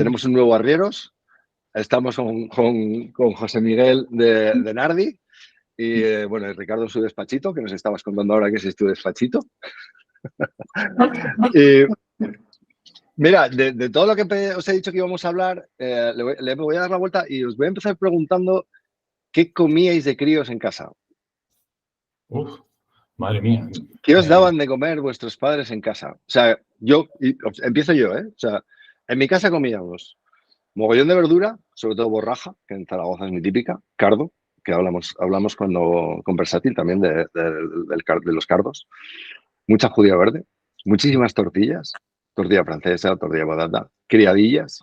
tenemos un nuevo arrieros. Estamos con José Miguel de Nardi y, bueno, Ricardo en su despachito, que nos estabas contando ahora que es tu despachito. Y, mira, de todo lo que os he dicho que íbamos a hablar, le voy a dar la vuelta y os voy a empezar preguntando qué comíais de críos en casa. Uf, madre mía. ¿Qué os daban de comer vuestros padres en casa? O sea, empiezo yo, ¿eh? O sea, en mi casa comíamos mogollón de verdura, sobre todo borraja, que en Zaragoza es muy típica, cardo, que hablamos cuando con Versátil también de los cardos, mucha judía verde, muchísimas tortillas, tortilla francesa, tortilla patata, criadillas.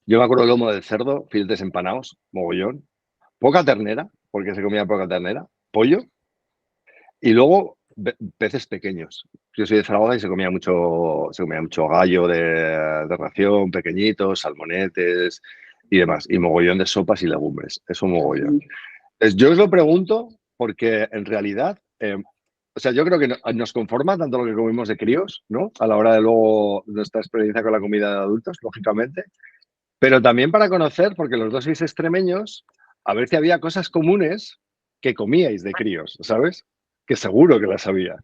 Yo me acuerdo del lomo del cerdo, filetes empanados, mogollón, poca ternera, porque se comía poca ternera, pollo, y luego peces pequeños. Yo soy de Zaragoza y se comía mucho gallo de ración, pequeñitos, salmonetes y demás. Y mogollón de sopas y legumbres. Eso mogollón. Yo os lo pregunto porque en realidad, o sea, yo creo que nos conforma tanto lo que comimos de críos, ¿no? A la hora de luego nuestra experiencia con la comida de adultos, lógicamente. Pero también para conocer, porque los dos sois extremeños, a ver si había cosas comunes que comíais de críos, ¿sabes? Que seguro que las había.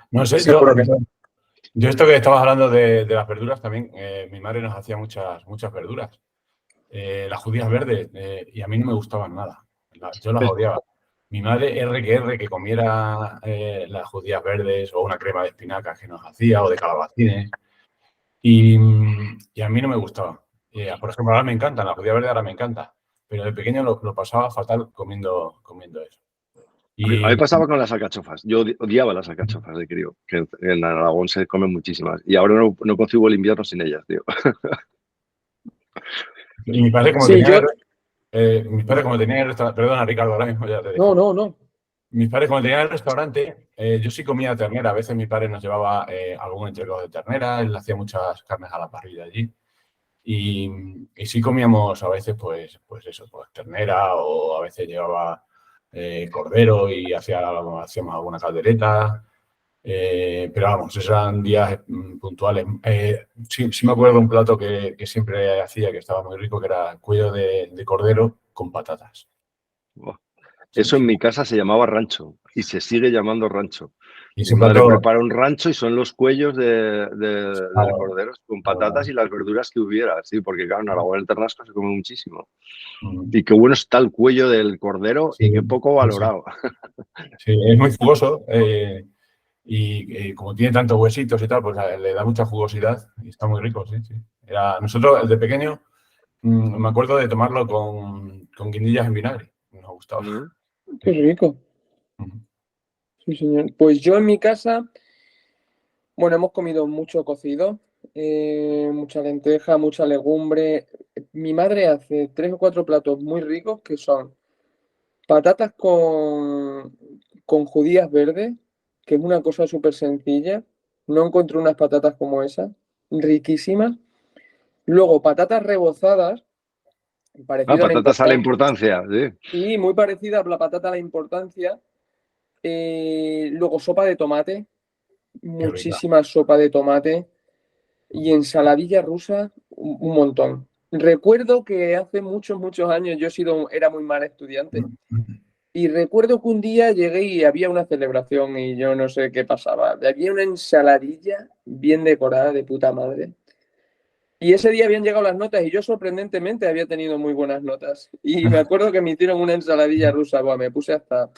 No sé, Seguro que no. yo esto que estabas hablando de las verduras también, mi madre nos hacía muchas verduras. Las judías verdes, y a mí no me gustaban nada. Yo las odiaba. Mi madre, R que comiera las judías verdes o una crema de espinacas que nos hacía o de calabacines. Y a mí no me gustaban. Por ejemplo, ahora me encantan, las judías verdes ahora me encanta. Pero de pequeño lo pasaba fatal comiendo eso. A mí pasaba con las alcachofas. Yo odiaba las alcachofas de crío, que en Aragón se comen muchísimas. Y ahora no concibo el invierno sin ellas, tío. Y mi padre, como Sí, tenía el restaurante, perdona Ricardo, ahora mismo ya te dejo. No. Mis padres, como tenían el restaurante, yo sí comía ternera. A veces mi padre nos llevaba algún entrecot de ternera, él hacía muchas carnes a la parrilla allí. Y sí comíamos a veces, pues eso, pues ternera, o a veces llevaba cordero y hacíamos alguna caldereta. Pero vamos, esos eran días puntuales. Sí me acuerdo de un plato que siempre hacía, que estaba muy rico, que era cuello de cordero con patatas. Eso en mi casa se llamaba rancho y se sigue llamando rancho. Y Mi ese madre plato, prepara un rancho y son los cuellos de claro, corderos con patatas y las verduras que hubiera, sí, porque claro, en Aragón el ternasco se come muchísimo. Y qué bueno está el cuello del cordero y qué poco valorado. Sí, es muy jugoso y como tiene tantos huesitos y tal, pues le da mucha jugosidad y está muy rico, sí. Nosotros, de pequeño, me acuerdo de tomarlo con guindillas en vinagre. Nos gustaba. Qué rico. Sí, señor. Pues yo en mi casa, bueno, hemos comido mucho cocido, mucha lenteja, mucha legumbre. Mi madre hace 3 o 4 platos muy ricos que son patatas con judías verdes, que es una cosa súper sencilla. No encuentro unas patatas como esas, riquísimas. Luego patatas rebozadas, parecida a la Patatas a la importancia. importancia, sí. Y muy parecida a la patata a la importancia. Luego sopa de tomate, muchísima sopa de tomate y ensaladilla rusa, un montón. Recuerdo que hace muchos años era muy mal estudiante y recuerdo que un día llegué y había una celebración y yo no sé qué pasaba. Había una ensaladilla bien decorada de puta madre. Y ese día habían llegado las notas y yo sorprendentemente había tenido muy buenas notas. Y me acuerdo que me hicieron una ensaladilla rusa, buah, me puse hasta...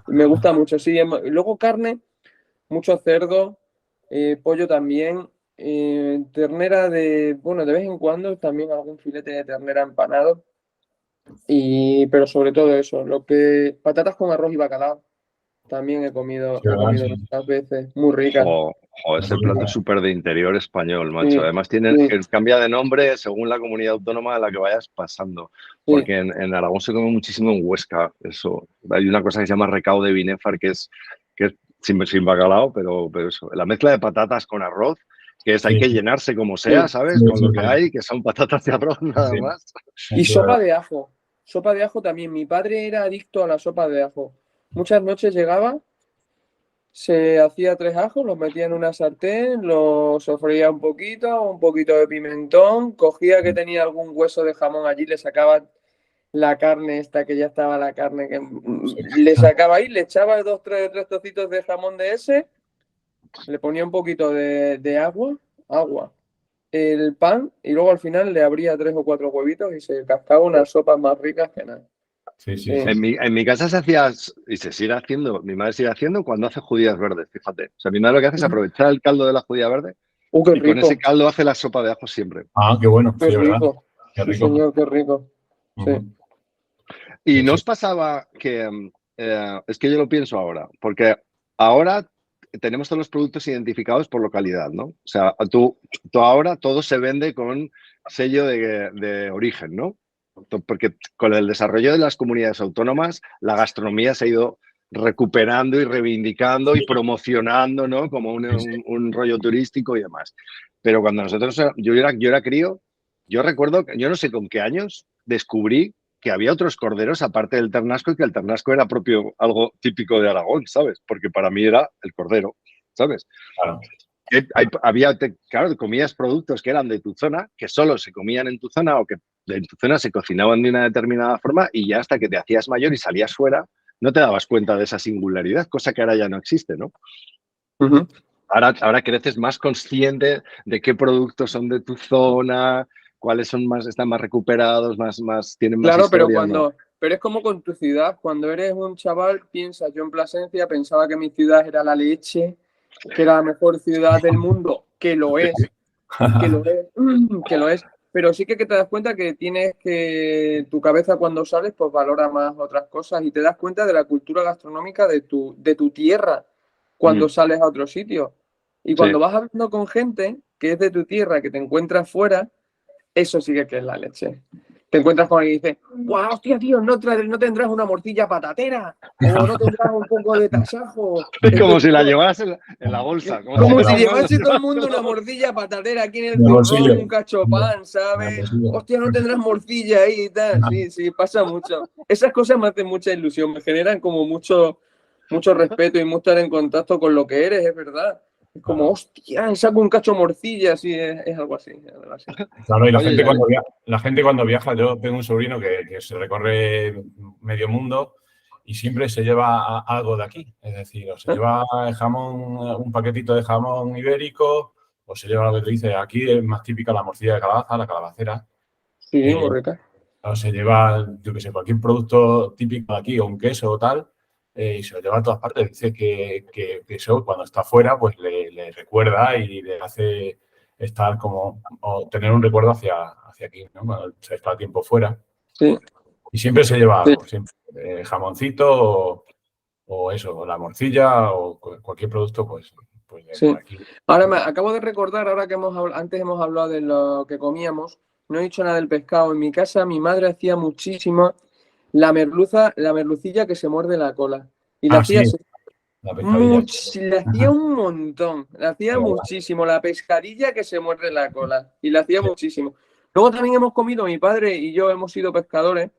Me gusta mucho, sí. Luego carne, mucho cerdo, pollo también, ternera bueno, de vez en cuando también algún filete de ternera empanado. Pero sobre todo eso, patatas con arroz y bacalao. También he comido muchas veces, muy ricas. Ese plato es súper de interior español, macho. Sí, Además sí, cambia de nombre según la comunidad autónoma a la que vayas pasando. sí. Porque en Aragón se come muchísimo en Huesca. Eso. Hay una cosa que se llama recao de binéfar, que es sin bacalao, pero eso. La mezcla de patatas con arroz, hay que llenarse como sea, ¿sabes? Con lo que hay, que son patatas de arroz nada más. Y sopa de ajo. Sopa de ajo también. Mi padre era adicto a la sopa de ajo. Muchas noches llegaba, se hacía 3 ajos, los metía en una sartén, los sofreía un poquito de pimentón, cogía que tenía algún hueso de jamón allí, le sacaba la carne esta que ya estaba la carne que le sacaba ahí, le echaba tres trocitos de jamón de ese, le ponía un poquito de agua, el pan y luego al final le abría 3 o 4 huevitos y se cascaba unas sopas más ricas que nada. Sí. En mi casa se hacía, y se sigue haciendo, mi madre sigue haciendo cuando hace judías verdes, fíjate. O sea, mi madre lo que hace es aprovechar el caldo de la judía verde Qué y con rico, ese caldo hace la sopa de ajo siempre. Ah, qué bueno, qué sí, ¿verdad? rico. Qué Sí, rico. señor, qué rico. Sí. Y Sí, no sí. os pasaba que, es que yo lo pienso ahora, porque ahora tenemos todos los productos identificados por localidad, ¿no? O sea, tú ahora todo se vende con sello de origen, ¿no? Porque con el desarrollo de las comunidades autónomas, la gastronomía se ha ido recuperando y reivindicando y promocionando, ¿no? Como un rollo turístico y demás. Pero cuando yo era crío, yo recuerdo, yo no sé con qué años, descubrí que había otros corderos aparte del ternasco y que el ternasco era propio, algo típico de Aragón, ¿sabes? Porque para mí era el cordero, ¿sabes? Claro. Claro, comías productos que eran de tu zona, que solo se comían en tu zona o que en tu zona se cocinaban de una determinada forma y ya hasta que te hacías mayor y salías fuera, no te dabas cuenta de esa singularidad, cosa que ahora ya no existe, ¿no? Uh-huh. Ahora creces más consciente de qué productos son de tu zona, cuáles son están más recuperados, tienen más Claro, historia, ¿no? pero es como con tu ciudad. Cuando eres un chaval, piensas, yo en Plasencia pensaba que mi ciudad era la leche, que era la mejor ciudad del mundo, que lo es, que lo es, que lo es. Pero sí que te das cuenta que tienes que tu cabeza cuando sales pues valora más otras cosas y te das cuenta de la cultura gastronómica de tu tierra cuando sales a otro sitio. Y cuando Sí. vas hablando con gente que es de tu tierra, que te encuentras fuera, eso sí que es la leche. Te encuentras con alguien y dices, ¡guau, hostia, tío! ¿No tendrás una morcilla patatera? ¿O no tendrás un poco de tasajo? Es como si la llevaras en la bolsa. Como si llevase todo el mundo una morcilla patatera aquí en el De bolsillo. zurrón, un cachopán, ¿sabes? Hostia, no tendrás morcilla ahí y tal. Sí, pasa mucho. Esas cosas me hacen mucha ilusión, me generan como mucho respeto y mucho estar en contacto con lo que eres, es verdad. Es como, hostia, saco un cacho morcilla, sí, es algo así. Claro, y Oye, la gente cuando viaja, yo tengo un sobrino que se recorre medio mundo y siempre se lleva algo de aquí. Es decir, o se lleva jamón, un paquetito de jamón ibérico, o se lleva lo que te dice, aquí es más típica la morcilla de calabaza, la calabacera. Sí, muy rica. O se lleva, yo qué sé, cualquier producto típico de aquí, o un queso o tal, y se lo lleva a todas partes. Dice que eso, cuando está fuera, pues le recuerda y le hace estar como, o tener un recuerdo hacia aquí, ¿no? Cuando se está tiempo fuera. Sí. Y siempre se lleva Sí. algo, siempre. Jamoncito o eso, o la morcilla o cualquier producto, pues de Sí. por aquí. Ahora me acabo de recordar, ahora que antes hemos hablado de lo que comíamos, no he dicho nada del pescado. En mi casa mi madre hacía muchísimo la merlucilla que se muerde la cola. Y la hacía Sí, la pescadilla. le hacía un montón, le hacía muchísimo. La pescadilla que se muerde la cola. Y le hacía muchísimo. Luego también hemos comido, mi padre y yo hemos sido pescadores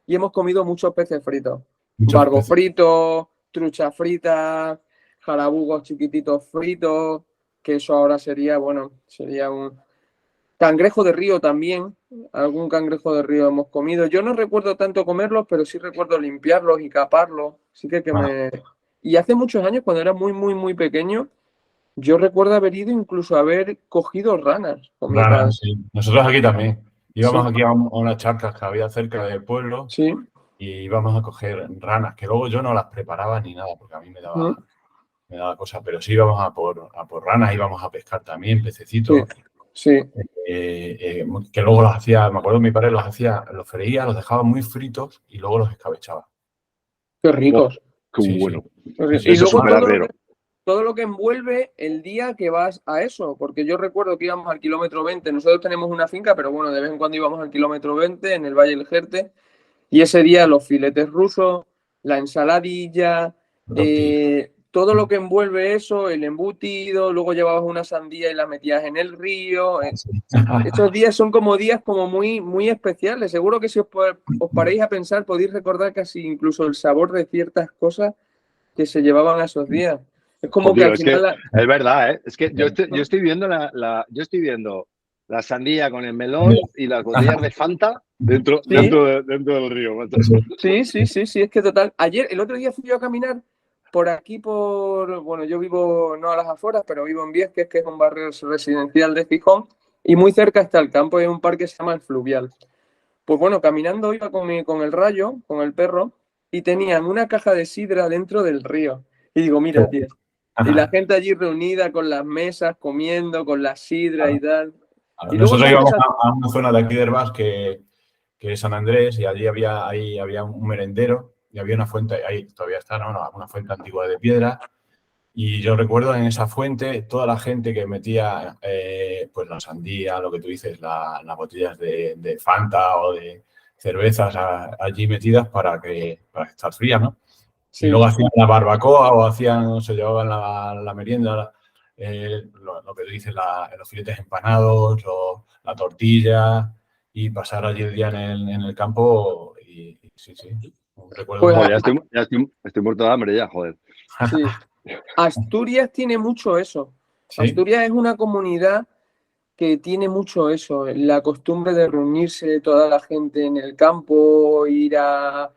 y hemos comido muchos peces fritos. Barbo frito, trucha frita, jarabugos chiquititos fritos, que eso ahora sería un cangrejo de río también. Algún cangrejo de río hemos comido. Yo no recuerdo tanto comerlos, pero sí recuerdo limpiarlos y caparlos. Sí que me... Y hace muchos años, cuando era muy, muy, muy pequeño, yo recuerdo haber ido incluso a haber cogido ranas con mi padre. Ranas, sí. Nosotros aquí también. Íbamos Sí. aquí a unas charcas que había cerca del pueblo. Sí. Y íbamos a coger ranas, que luego yo no las preparaba ni nada, porque a mí me daba cosa, pero sí íbamos a por ranas, íbamos a pescar también, pececitos, Sí. que luego los hacía, me acuerdo mi padre los freía, los dejaba muy fritos y luego los escabechaba. Qué ricos. Qué Sí, bueno. Y Eso es luego súper todo lo que envuelve el día que vas a eso, porque yo recuerdo que íbamos al kilómetro 20, nosotros tenemos una finca, pero bueno, de vez en cuando íbamos al kilómetro 20 en el Valle del Jerte, y ese día los filetes rusos, la ensaladilla, todo lo que envuelve eso, el embutido, luego llevabas una sandía y la metías en el río. Estos días son como días como muy, muy especiales. Seguro que si os paréis a pensar, podéis recordar casi incluso el sabor de ciertas cosas que se llevaban a esos días. Es como que Tío, al es que final... es verdad, ¿eh? Es que yo estoy viendo yo estoy viendo la sandía con el melón y las botellas de Fanta dentro, Sí, dentro del río, macho. sí, es que total. Ayer, el otro día fui yo a caminar por aquí, bueno, yo vivo no a las afueras, pero vivo en Viesques, que es un barrio residencial de Gijón, y muy cerca está el campo, hay un parque que se llama el Fluvial. Pues bueno, caminando iba con el Rayo, con el perro, y tenían una caja de sidra dentro del río. Y digo, mira, tío. Y la gente allí reunida con las mesas, comiendo, con la sidra y tal. Y luego Nosotros te íbamos empiezas... a una zona de aquí de Herbás que es San Andrés, y allí había un merendero y había una fuente, ahí todavía está, ¿no? Una fuente antigua de piedra. Y yo recuerdo en esa fuente toda la gente que metía pues la sandía, lo que tú dices, las botellas de Fanta o de cervezas allí metidas para estar frías, ¿no? Y Sí. luego hacían la barbacoa o se llevaban la merienda, lo que tú dices, los filetes empanados o la tortilla, y pasar allí el día en el campo. Y sí, un recuerdo Pues muy... Joder, estoy muerto de hambre ya, joder. sí. Asturias tiene mucho eso. Sí. Asturias es una comunidad que tiene mucho eso, la costumbre de reunirse toda la gente en el campo, ir a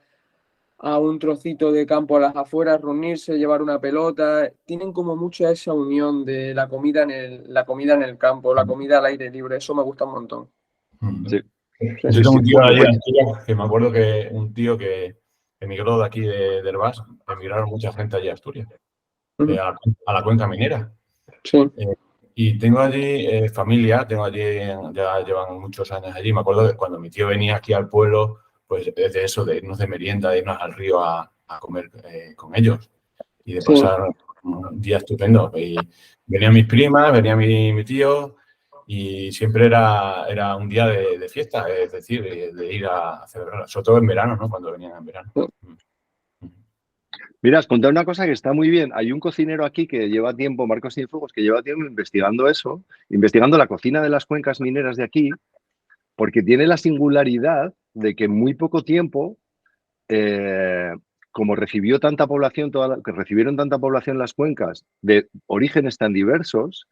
un trocito de campo a las afueras, reunirse, llevar una pelota. Tienen como mucha esa unión de la comida en el campo, la comida al aire libre. Eso me gusta un montón. Sí, Yo sí, tengo sí. un tío allí en Asturias que me acuerdo que un tío que emigró de aquí de Herbás, emigraron mucha gente allí a Asturias, a la cuenca minera. Sí. Y tengo allí familia, ya llevan muchos años allí. Me acuerdo que cuando mi tío venía aquí al pueblo, pues de eso, de irnos de merienda, de irnos al río a comer con ellos y de Sí. pasar un día estupendo. Y venían mis primas, venía mi tío, y siempre era un día de fiesta, es decir, de ir a celebrar, sobre todo en verano, ¿no? Cuando venían en verano. Mira, has contado una cosa que está muy bien. Hay un cocinero aquí que lleva tiempo, Marcos Cienfuegos, que lleva tiempo investigando eso, investigando la cocina de las cuencas mineras de aquí, porque tiene la singularidad de que en muy poco tiempo, eh, como recibió tanta población, que recibieron tanta población las cuencas de orígenes tan diversos,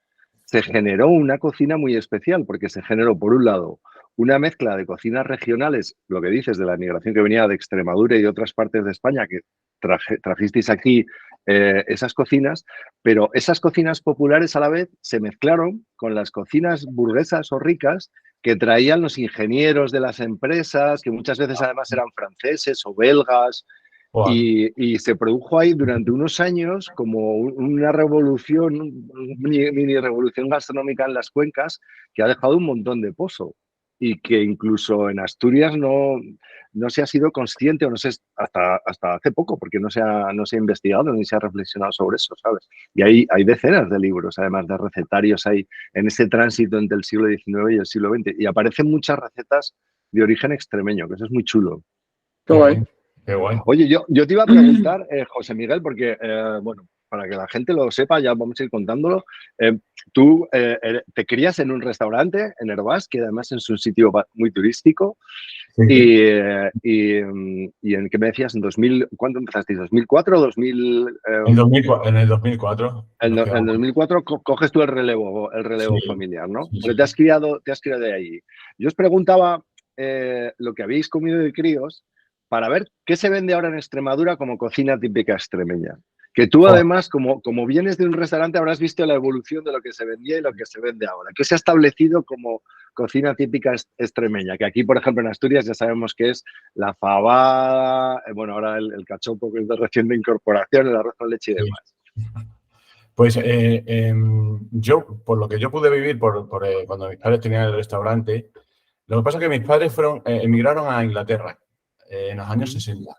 se generó una cocina muy especial, porque se generó, por un lado, una mezcla de cocinas regionales, lo que dices de la migración que venía de Extremadura y de otras partes de España, que trajisteis aquí esas cocinas, pero esas cocinas populares a la vez se mezclaron con las cocinas burguesas o ricas que traían los ingenieros de las empresas, que muchas veces además eran franceses o belgas, Wow. y se produjo ahí durante unos años como una revolución, mini revolución gastronómica en las cuencas que ha dejado un montón de pozo y que incluso en Asturias no se ha sido consciente, o no sé, hasta hace poco, porque no se ha investigado ni se ha reflexionado sobre eso, ¿sabes? Y hay decenas de libros, además de recetarios, hay en ese tránsito entre el siglo XIX y el siglo XX, y aparecen muchas recetas de origen extremeño, que eso es muy chulo. Qué guay. Qué guay. Oye, yo te iba a preguntar, José Miguel, porque, bueno, para que la gente lo sepa, ya vamos a ir contándolo. Tú te crías en un restaurante en Herbás, que además es un sitio muy turístico. Sí. Y en qué me decías, ¿cuándo empezaste? ¿2004 o 2000? En el 2004 En nos quedamos. 2004 coges tú el relevo Sí, familiar, ¿no? sí, Porque sí. te has criado de allí. Yo os preguntaba lo que habéis comido de críos para ver qué se vende ahora en Extremadura como cocina típica extremeña. Que tú Joder. además, como vienes de un restaurante, habrás visto la evolución de lo que se vendía y lo que se vende ahora. ¿Qué se ha establecido como cocina típica extremeña? Que aquí, por ejemplo, en Asturias ya sabemos que es la fabada, bueno, ahora el cachopo, que es de recién de incorporación, el arroz con leche y Sí. demás. Pues yo, por lo que yo pude vivir cuando mis padres tenían el restaurante, lo que pasa es que mis padres emigraron a Inglaterra en los años 60.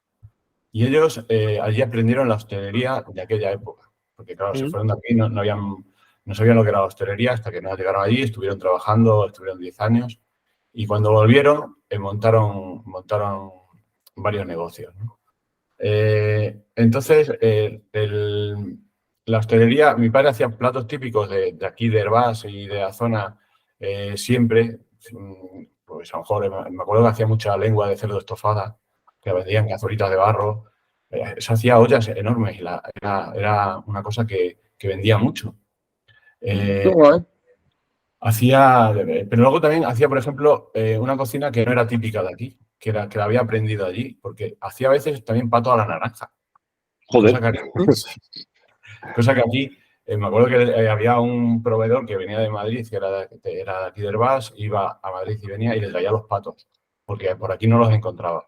Y ellos allí aprendieron la hostelería de aquella época. Porque claro, se fueron de aquí, no sabían lo que era la hostelería hasta que no llegaron allí, estuvieron trabajando, estuvieron 10 años. Y cuando volvieron, montaron varios negocios, ¿no? Entonces, la hostelería, mi padre hacía platos típicos de aquí, de Herbás y de la zona, siempre. Pues a lo mejor me acuerdo que hacía mucha lengua de cerdo estofada, que vendían cazuelitas de barro, se hacía ollas enormes y era una cosa que vendía mucho. Pero luego también hacía, por ejemplo, una cocina que no era típica de aquí, que la había aprendido allí, porque hacía a veces también pato a la naranja. Joder. Cosa que aquí, me acuerdo que había un proveedor que venía de Madrid, que era de aquí de Herbás, iba a Madrid y venía y le traía los patos, porque por aquí no los encontraba.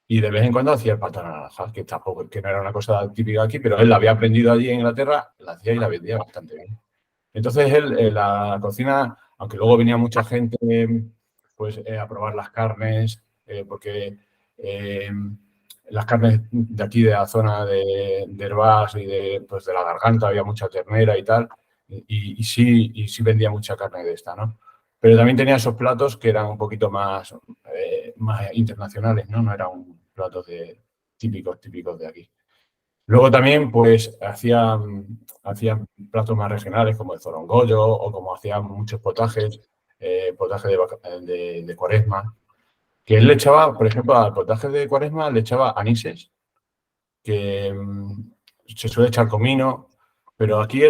Y de vez en cuando hacía el pato a la naranja, que tampoco, que no era una cosa típica aquí, pero él la había aprendido allí en Inglaterra, la hacía y la vendía bastante bien. Entonces él, la cocina, aunque luego venía mucha gente pues, a probar las carnes, porque las carnes de aquí, de la zona de Herbás y pues, de la Garganta, había mucha ternera y tal, y sí vendía mucha carne de esta, ¿no? Pero también tenía esos platos que eran un poquito más internacionales, ¿no? No eran platos típicos de aquí. Luego también, pues, hacían platos más regionales como el zorongollo o como hacían muchos potajes, potaje de Cuaresma, que él le echaba, por ejemplo, al potaje de Cuaresma le echaba anises, que se suele echar comino, pero aquí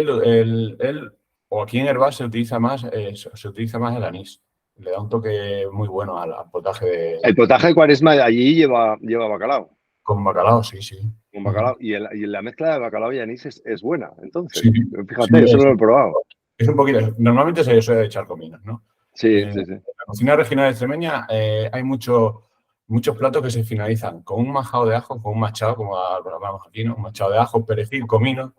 o aquí en Herbás se utiliza más el anís. Le da un toque muy bueno al potaje El potaje de Cuaresma de allí lleva bacalao. Con bacalao, sí. Con bacalao. Y la mezcla de bacalao y anís es buena, entonces. Sí, fíjate, eso no lo he probado. Es un poquito. Normalmente se suele echar cominos, ¿no? Sí. En la cocina regional extremeña hay muchos platos que se finalizan con un majado de ajo, con un machado, como hablamos aquí, ¿no? Un machado de ajo, perejil, comino,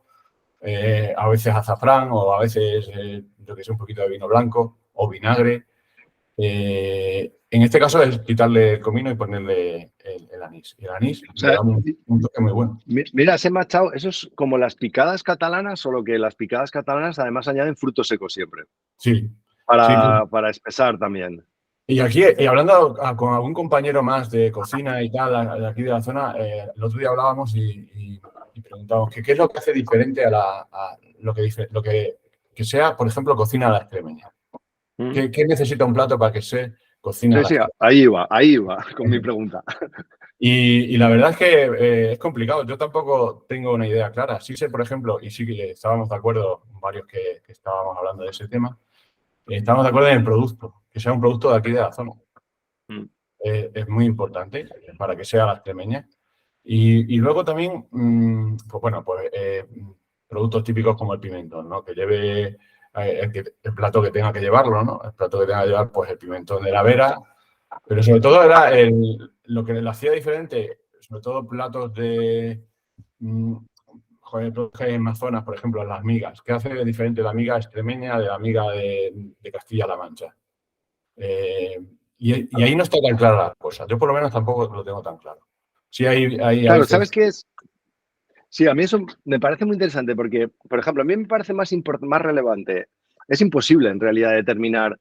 a veces azafrán o a veces, yo que sé, un poquito de vino blanco o vinagre. En este caso es quitarle el comino y ponerle el anís. Y el anís le da un toque muy bueno. Mira, ese machado, eso es como las picadas catalanas, solo que las picadas catalanas además añaden frutos secos siempre. Sí. Para espesar también. Y aquí, hablando con algún compañero más de cocina y tal, de aquí de la zona, el otro día hablábamos y preguntábamos qué es lo que hace diferente a lo que sea, por ejemplo, cocina a la extremeña. ¿Qué necesita un plato para que se cocine a la extremeña? Ahí iba con mi pregunta. Y la verdad es que es complicado. Yo tampoco tengo una idea clara. Sí sé, por ejemplo, y sí que estábamos de acuerdo, varios que estábamos hablando de ese tema, estamos de acuerdo en el producto, que sea un producto de aquí de la zona. Es muy importante para que sea la extremeña. Y luego también, productos típicos como el pimentón, ¿no? Que lleve el plato que tenga que llevarlo, ¿no? El plato que tenga que llevar, pues el pimentón de la Vera. Pero sobre todo era lo que le hacía diferente, sobre todo platos de... en más zonas, por ejemplo, las migas. ¿Qué hace diferente la miga extremeña de la miga de Castilla-La Mancha? Y ahí no está tan clara la cosa. Yo por lo menos tampoco lo tengo tan claro. Sí, claro, ¿sabes qué es? Sí, a mí eso me parece muy interesante porque, por ejemplo, a mí me parece más relevante. Es imposible en realidad determinar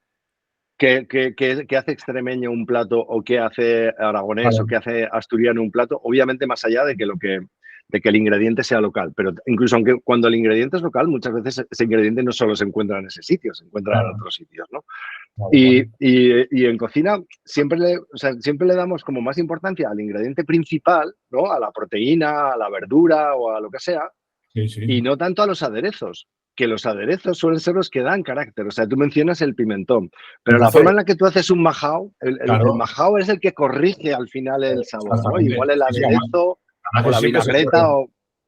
qué hace extremeño un plato o qué hace aragonés o qué hace asturiano un plato, obviamente más allá de que el ingrediente sea local. Pero incluso aunque cuando el ingrediente es local, muchas veces ese ingrediente no solo se encuentra en ese sitio, se encuentra en otros sitios, ¿no? Y en cocina siempre le damos como más importancia al ingrediente principal, ¿no? A la proteína, a la verdura o a lo que sea, y no tanto a los aderezos, que los aderezos suelen ser los que dan carácter. O sea, tú mencionas el pimentón, pero la forma en la que tú haces un majao, el majao es el que corrige al final el sabor, ¿no? Igual el aderezo o la vinagreta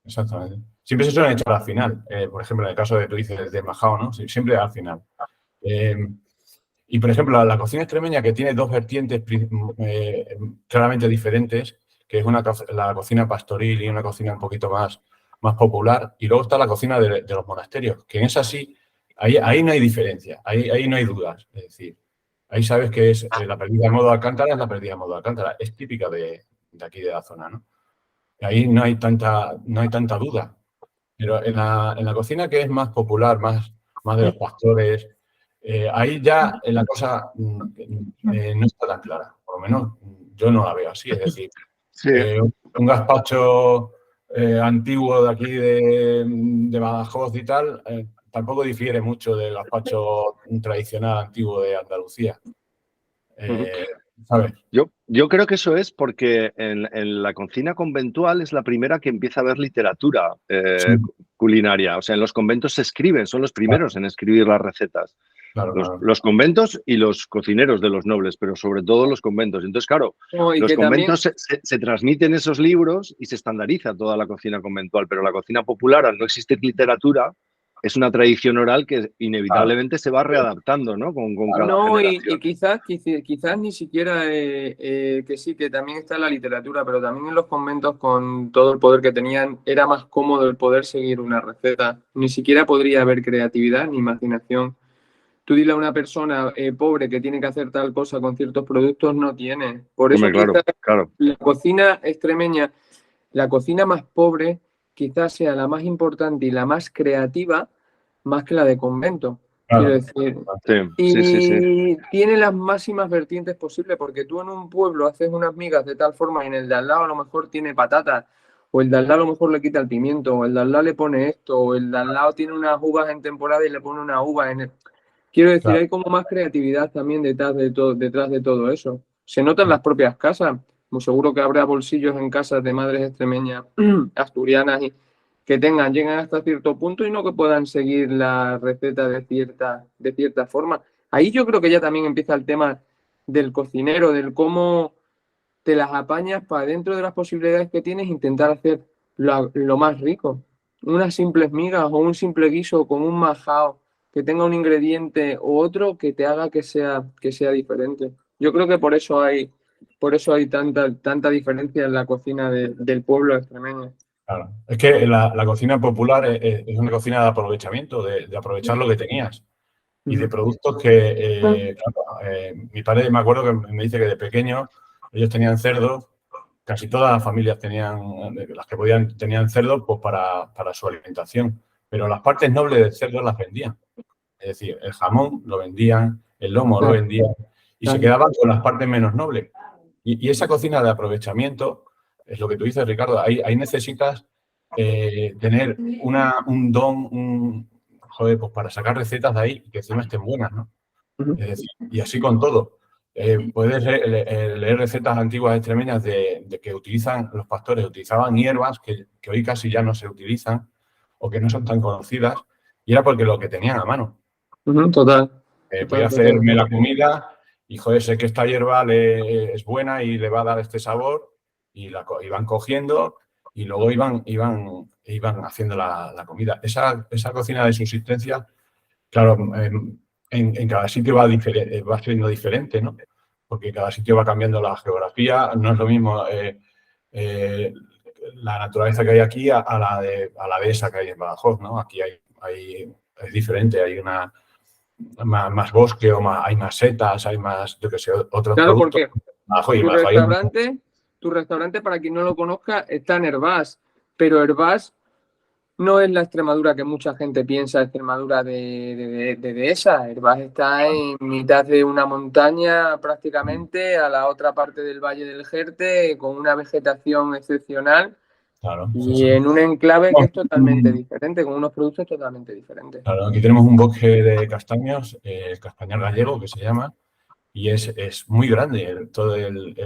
Exactamente. Siempre se suelen echar al final. Por ejemplo, en el caso de tú dices de majao, ¿no? Siempre al final. Y, por ejemplo, la cocina extremeña, que tiene dos vertientes claramente diferentes, que es la cocina pastoril y una cocina un poquito más popular, y luego está la cocina de los monasterios, que en esa sí, ahí no hay diferencia, ahí no hay dudas. Es decir, ahí sabes que es la perdida de modo de Alcántara, es la perdida de modo de Alcántara, es típica de aquí de la zona, ¿no? Y ahí no hay tanta duda. Pero en la cocina que es más popular, más de los pastores, ahí ya la cosa no está tan clara. Por lo menos yo no la veo así. Es decir, un gazpacho antiguo de aquí de Badajoz y tal, tampoco difiere mucho del gazpacho tradicional antiguo de Andalucía. ¿sabes? Yo creo que eso es porque en la cocina conventual es la primera que empieza a haber literatura Sí, culinaria. O sea, en los conventos se escriben, son los primeros en escribir las recetas. claro, claro. Los conventos y los cocineros de los nobles, pero sobre todo los conventos. Entonces, claro, No, y los que también, conventos se transmiten esos libros y se estandariza toda la cocina conventual, pero la cocina popular, al no existir literatura, es una tradición oral que Claro, inevitablemente se va readaptando, ¿no? Con claro. cada no, y generación. quizás ni siquiera que sí, que también está la literatura, pero también en los conventos con todo el poder que tenían, era más cómodo el poder seguir una receta. Ni siquiera podría haber creatividad ni imaginación. Tú dile a una persona pobre que tiene que hacer tal cosa con ciertos productos, no tiene. Por eso Hombre, quizás claro, claro. la cocina extremeña, la cocina más pobre, quizás sea la más importante y la más creativa, más que la de convento. Quiero Claro. decir, Sí, sí, sí, sí. y tiene las máximas vertientes posibles, porque tú en un pueblo haces unas migas de tal forma y en el de al lado a lo mejor tiene patatas, o el de al lado a lo mejor le quita el pimiento, o el de al lado le pone esto, o el de al lado tiene unas uvas en temporada y le pone una uva en el... Quiero decir, Claro. hay como más creatividad también detrás de todo eso. Se nota en las propias casas. Muy seguro que habrá bolsillos en casas de madres extremeñas, asturianas, y que lleguen hasta cierto punto y no que puedan seguir la receta de cierta forma. Ahí yo creo que ya también empieza el tema del cocinero, del cómo te las apañas para dentro de las posibilidades que tienes intentar hacer lo más rico. Unas simples migas o un simple guiso con un majao que tenga un ingrediente u otro que te haga que sea diferente. Yo creo que por eso hay tanta diferencia en la cocina del pueblo extremeño. Claro. Es que la cocina popular es una cocina de aprovechamiento, de aprovechar lo que tenías y de Ujú. productos que, claro, mi padre me acuerdo que me dice que de pequeño ellos tenían cerdos, casi todas las familias tenían, las que podían, tenían cerdos pues para su alimentación, pero las partes nobles del cerdo las vendían. Es decir, el jamón lo vendían, el lomo lo Claro, vendían y se claro. quedaban con las partes menos nobles. Y esa cocina de aprovechamiento, es lo que tú dices, Ricardo, ahí necesitas tener un don, joder, pues para sacar recetas de ahí y que encima estén buenas, ¿no? Ujú. Es decir, y así con todo. Puedes leer recetas antiguas extremeñas de que utilizan, los pastores utilizaban hierbas que hoy casi ya no se utilizan o que no son tan conocidas, y era porque lo que tenían a mano. Ujú, total, Voy a total, total. hacerme la comida y, joder, sé que esta hierba es buena y le va a dar este sabor y iban cogiendo y luego iban haciendo la comida. Esa cocina de subsistencia, claro, en cada sitio va siendo diferente, ¿no? Porque cada sitio va cambiando la geografía, no es lo mismo eh, la naturaleza que hay aquí a la de esa que hay en Badajoz, ¿no? Aquí es diferente, hay más bosque o hay más setas, hay más, yo qué sé, otros Claro, productos. porque Ajo y tu bajo, hay restaurante, tu restaurante, para quien no lo conozca, está en Hervás, pero Hervás no es la Extremadura que mucha gente piensa, Extremadura de Dehesa. Hervás está en mitad de una montaña prácticamente, a la otra parte del Valle del Jerte, con una vegetación excepcional claro, sí, y sí. en un enclave que No, es totalmente diferente, con unos productos totalmente diferentes. claro, aquí tenemos un bosque de castaños, el castañar gallego, que se llama, y es muy grande,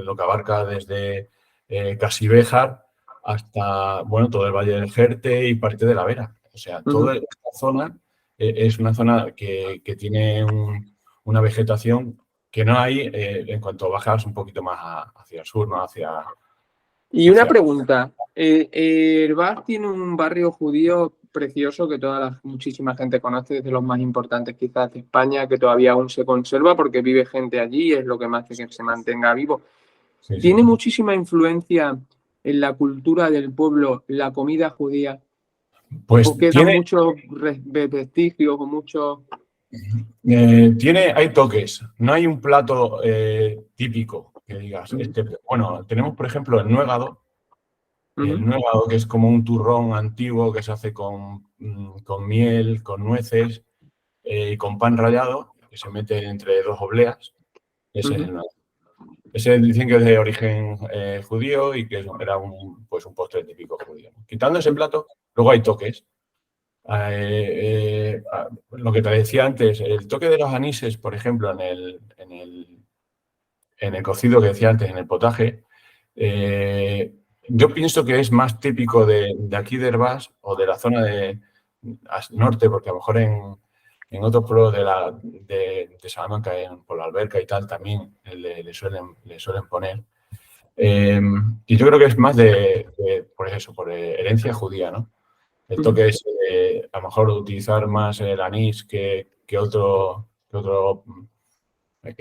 lo que abarca desde Casibéjar hasta, bueno, todo el Valle del Jerte y parte de la Vera. O sea, Ujú. toda esta zona es una zona que tiene una vegetación que no hay en cuanto bajas un poquito más hacia el sur, ¿no? Y una Hacia pregunta, Hervás tiene un barrio judío precioso que muchísima gente conoce, desde los más importantes quizás de España, que todavía aún se conserva porque vive gente allí y es lo que más hace que se mantenga vivo. Sí, sí. Tiene muchísima influencia en la cultura del pueblo la comida judía, Pues o quedan muchos vestigios o muchos... hay toques, no hay un plato típico que digas, Ujú, bueno, tenemos por ejemplo el ujú, nuegado que es como un turrón antiguo que se hace con miel, con nueces y con pan rallado, que se mete entre dos obleas, ese es el ujú. nuegado. Ese dicen que es de origen judío y que era pues un postre típico judío. Quitando ese plato, luego hay toques. Lo que te decía antes, el toque de los anises, por ejemplo, en en el cocido que decía antes, en el potaje, yo pienso que es más típico de aquí de Hervás o de la zona de norte, porque a lo mejor en otros pueblos de Salamanca, por la Alberca y tal, también le suelen poner. Y yo creo que es más por eso, por herencia judía, ¿no? El toque es a lo mejor utilizar más el anís que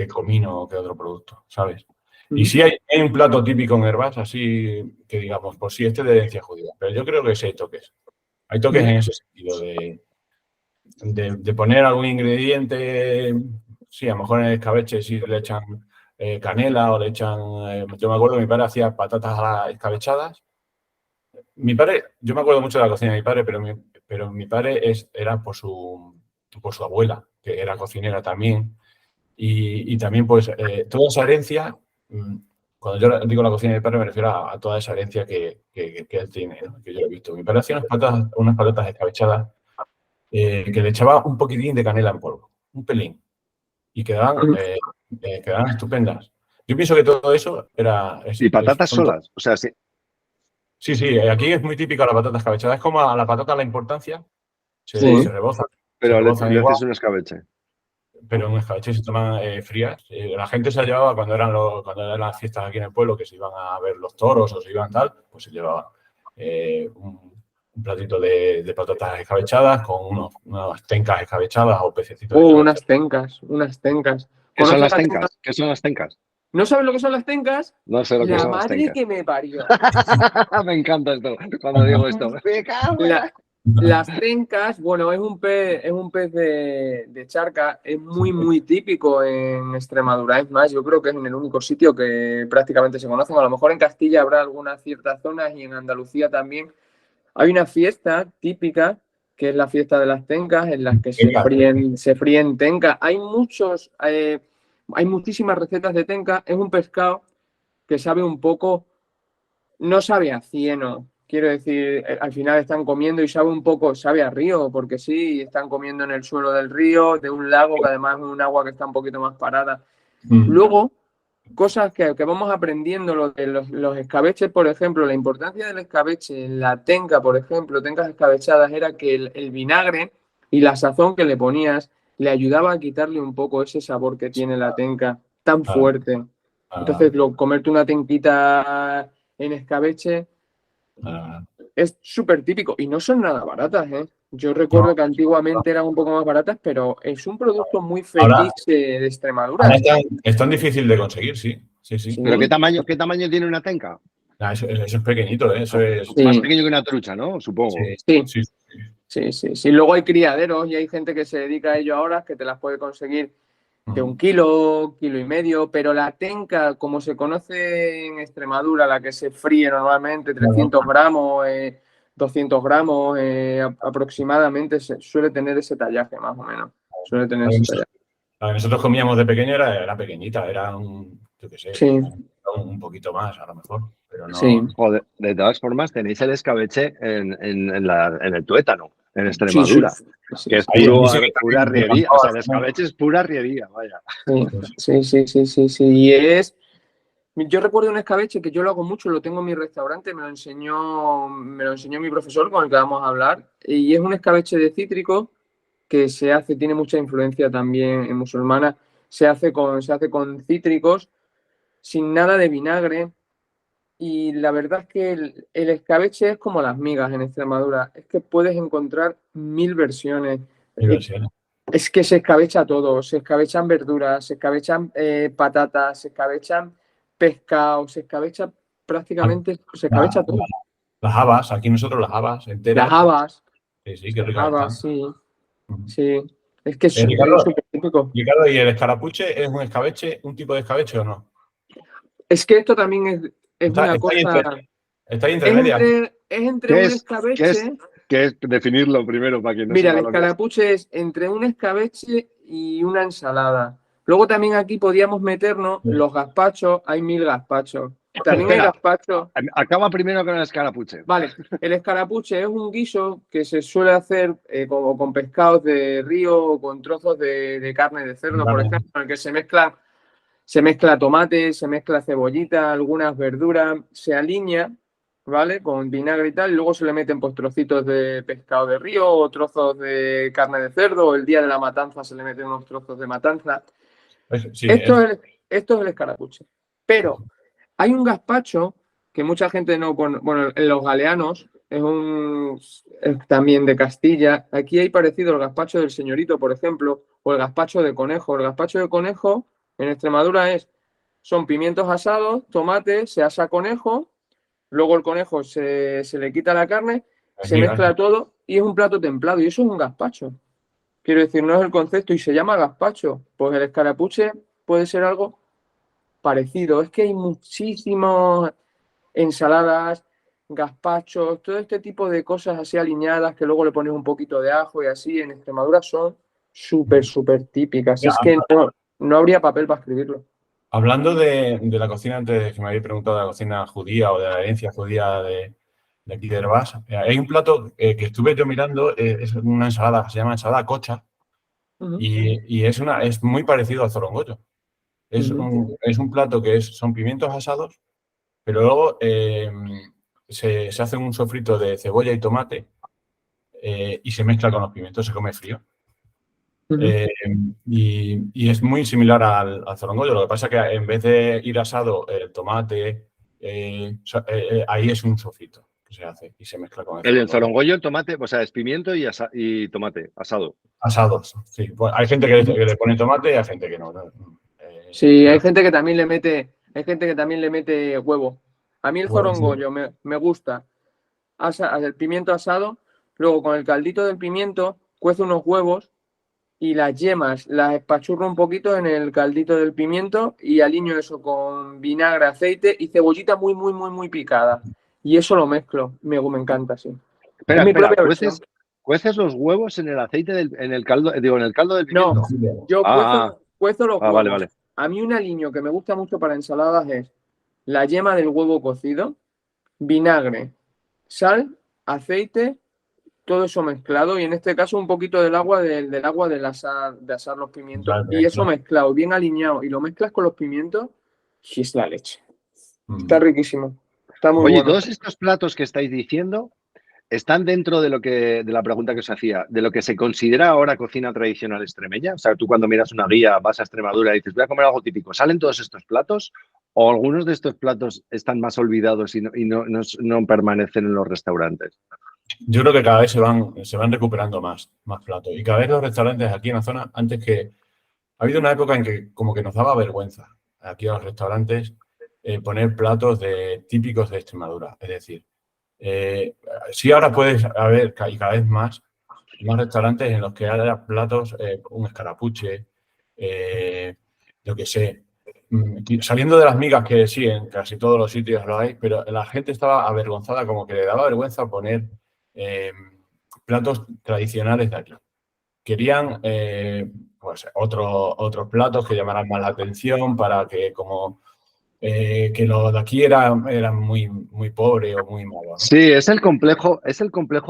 comino o que otro producto, ¿sabes? Y sí hay un plato típico en Hervás, así que digamos, pues sí, este es de herencia judía, pero yo creo que sí hay toques. Hay toques en ese sentido de poner algún ingrediente, sí, a lo mejor en el escabeche sí le echan canela o le echan... yo me acuerdo que mi padre hacía patatas escabechadas. Mi padre, yo me acuerdo mucho de la cocina de mi padre, pero mi padre era por su abuela, que era cocinera también. Y también, pues, toda esa herencia, cuando yo digo la cocina de mi padre, me refiero a toda esa herencia que él tiene, ¿no? Que yo he visto. Mi padre hacía unas patatas escabechadas que le echaba un poquitín de canela en polvo, un pelín, y quedaban estupendas. Yo pienso que todo eso Y patatas solas, o sea, sí. Sí, aquí es muy típica la patata escabechada. Es como a la patata la importancia, se reboza. Pero se le igual, haces un escabeche. pero en escabeche se toman frías. La gente se la llevaba cuando eran las fiestas aquí en el pueblo, que se iban a ver los toros o se iban tal, pues se llevaba un platito de patatas escabechadas con unas tencas escabechadas o pececitos escabechados. Unas tencas. ¿Qué son las tencas? ¿Qué son las tencas? ¿No sabes lo que son las tencas? No sé lo que son las tencas. La madre que me parió. Me encanta esto, cuando digo esto. ¡Me cago en Las tencas, bueno, es un pez de charca, es muy típico en Extremadura. Es más, yo creo que es en el único sitio que prácticamente se conocen. A lo mejor en Castilla habrá algunas ciertas zonas y en Andalucía también. Hay una fiesta típica, que es la fiesta de las tencas, en las que se fríen tencas. Hay muchísimas recetas de tencas. Es un pescado que sabe un poco, no sabe a cieno. Quiero decir, al final están comiendo y sabe a río, porque sí, están comiendo en el suelo del río, de un lago, que además es un agua que está un poquito más parada. Luego, cosas que vamos aprendiendo, los escabeches, por ejemplo, la importancia del escabeche en la tenca, por ejemplo, tencas escabechadas, era que el vinagre y la sazón que le ponías le ayudaba a quitarle un poco ese sabor que tiene la tenca tan fuerte. Entonces, comerte una tenquita en escabeche es súper típico y no son nada baratas, ¿eh? Yo recuerdo que antiguamente eran un poco más baratas, pero es un producto muy fetiche de Extremadura. Es tan difícil de conseguir, sí. ¿Pero qué tamaño tiene una tenca? Eso es pequeñito, ¿eh? Eso es más pequeño que una trucha, ¿no? Supongo. Sí. Luego hay criaderos y hay gente que se dedica a ello ahora, que te las puede conseguir de 1 kilo, 1,5 kilos, pero la tenca, como se conoce en Extremadura, la que se fríe normalmente, 300 gramos, 200 gramos aproximadamente, suele tener ese tallaje más o menos. Suele tener ese tallaje. La que nosotros comíamos de pequeño era pequeñita, era un poquito más a lo mejor, pero no. Sí. Joder, de todas formas, tenéis el escabeche en el tuétano, en Extremadura, que es pura riería. O sea, el escabeche es pura riería, vaya. Sí. Y yo recuerdo un escabeche que yo lo hago mucho, lo tengo en mi restaurante, me lo enseñó mi profesor con el que vamos a hablar, y es un escabeche de cítrico que tiene mucha influencia también en musulmana, se hace con cítricos, sin nada de vinagre, y la verdad es que el escabeche es como las migas en Extremadura, es que puedes encontrar 1000 versiones. Es que se escabecha todo, se escabechan verduras, se escabechan patatas, se escabechan pescado, se escabecha prácticamente, se escabecha todo. Las habas, aquí nosotros las habas enteras. Las habas. Sí, qué ricas están. Sí. Es que es súper típico. Ricardo, ¿y el escarapuche es un escabeche, un tipo de escabeche o no? Es que esto también es una cosa... Está ahí intermedia. Es entre un escabeche... ¿Qué es definirlo primero para quien no Mira, sepa el escarapuche es entre un escabeche y una ensalada. Luego también aquí podíamos meternos los gazpachos, hay 1000 gazpachos. También hay gazpacho. Acaba primero con el escarapuche. Vale, el escarapuche es un guiso que se suele hacer con pescados de río o con trozos de carne de cerdo, por ejemplo, en el que se mezclan Se mezcla tomate, se mezcla cebollita, algunas verduras, se alinea, ¿vale? Con vinagre y tal, y luego se le meten pues trocitos de pescado de río o trozos de carne de cerdo, o el día de la matanza se le meten unos trozos de matanza. Sí, esto es el escarapuche. Pero hay un gazpacho que mucha gente no pone, bueno, en los galeanos es también de Castilla. Aquí hay parecido el gazpacho del señorito, por ejemplo, o el gazpacho de conejo. El gazpacho de conejo en Extremadura son pimientos asados, tomate, se asa conejo, luego el conejo se le quita la carne, se mezcla todo y es un plato templado. Y eso es un gazpacho. Quiero decir, no es el concepto y se llama gazpacho. Pues el escarapuche puede ser algo parecido. Es que hay muchísimas ensaladas, gazpachos, todo este tipo de cosas así alineadas que luego le pones un poquito de ajo y así. En Extremadura son súper, súper típicas. Es que no habría papel para escribirlo. Hablando de la cocina, antes que me habéis preguntado de la cocina judía o de la herencia judía de aquí de Herbás, hay un plato que estuve yo mirando, es una ensalada, se llama ensalada cocha, y es muy parecido al zorongollo. Es un plato que son pimientos asados, pero luego se hace un sofrito de cebolla y tomate y se mezcla con los pimientos, se come frío. Y es muy similar al zorongollo. Lo que pasa es que en vez de ir asado el tomate, ahí es un sofrito que se hace y se mezcla con el zorongollo, el tomate, o sea, es pimiento y tomate asado. Asados, sí. Pues hay gente que le pone tomate y hay gente que no. Sí, hay gente que también le mete huevo. A mí el zorongollo me gusta. El pimiento asado, luego con el caldito del pimiento cuezo unos huevos y las yemas las espachurro un poquito en el caldito del pimiento y aliño eso con vinagre, aceite y cebollita muy, muy, muy, muy picada. Y eso lo mezclo. Me encanta, sí. Espera, ¿cueces los huevos en el aceite en el caldo del pimiento? No, yo cuezo los huevos. Vale. A mí un aliño que me gusta mucho para ensaladas es la yema del huevo cocido, vinagre, sal, aceite, todo eso mezclado y en este caso un poquito del agua de asar los pimientos. Vale, y eso mezclado, bien alineado y lo mezclas con los pimientos y es la leche. Está riquísimo. Está muy bueno. Todos estos platos que estáis diciendo están dentro de la pregunta que os hacía, de lo que se considera ahora cocina tradicional extremeña. O sea, tú cuando miras una guía, vas a Extremadura y dices, voy a comer algo típico. ¿Salen todos estos platos? ¿O algunos de estos platos están más olvidados y no permanecen en los restaurantes? Yo creo que cada vez se van recuperando más platos. Y cada vez los restaurantes aquí en la zona, antes que... Ha habido una época en que como que nos daba vergüenza aquí a los restaurantes poner platos típicos de Extremadura. Es decir, sí ahora puedes haber, y cada vez más restaurantes en los que haya platos, un escarapuche, yo qué sé, saliendo de las migas que sí, en casi todos los sitios lo hay, pero la gente estaba avergonzada, como que le daba vergüenza poner platos tradicionales de aquí. Querían pues otros platos que llamaran más la atención para que como que lo de aquí era muy, muy pobre o muy malo, ¿no? Sí, es el complejo